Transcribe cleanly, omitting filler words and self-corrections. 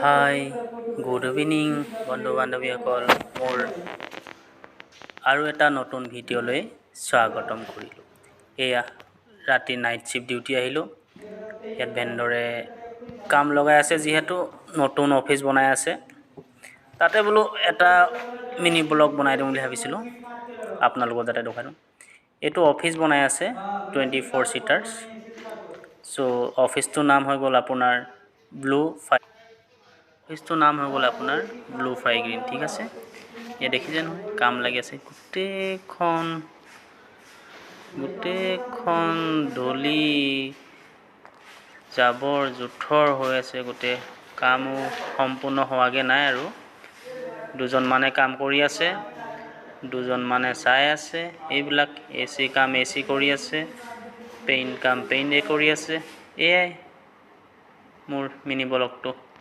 Hi good evening বন্ধু বান্ধৱীসকল, মোৰ আৰু এটা নতুন ভিডিঅ'লৈ স্বাগতম কৰিলোঁ। এয়া ৰাতি নাইট শ্বিফ্ট ডিউটি আহিলোঁ। ইয়াত ভেণ্ডৰে কাম লগাই আছে, যিহেতু নতুন অফিচ বনাই আছে। তাতে বোলো এটা মিনি ব্লগ বনাই দিওঁ বুলি ভাবিছিলোঁ, আপোনালোকৰ যাতে দেখাই দিওঁ। এইটো অফিচ বনাই আছে 24 চিটাৰ্ছ। চ' অফিচটোৰ নাম হৈ গ'ল আপোনাৰ অফিচটোৰ নাম হৈ গ'ল আপোনাৰ ব্লু ফ্ৰাই গ্ৰীণ। ঠিক আছে, এয়া দেখিছে নহয়, কাম লাগি আছে। গোটেইখন ধূলি জাবৰ জোথৰ হৈ আছে। গোটেই কামো সম্পূৰ্ণ হোৱাগৈ নাই আৰু। দুজনমানে কাম কৰি আছে, দুজনমানে চাই আছে। এইবিলাক AC কাম AC কৰি আছে, পেইণ্ট কাম পেইণ্টে কৰি আছে। এয়াই মোৰ মিনি ব্লগটো।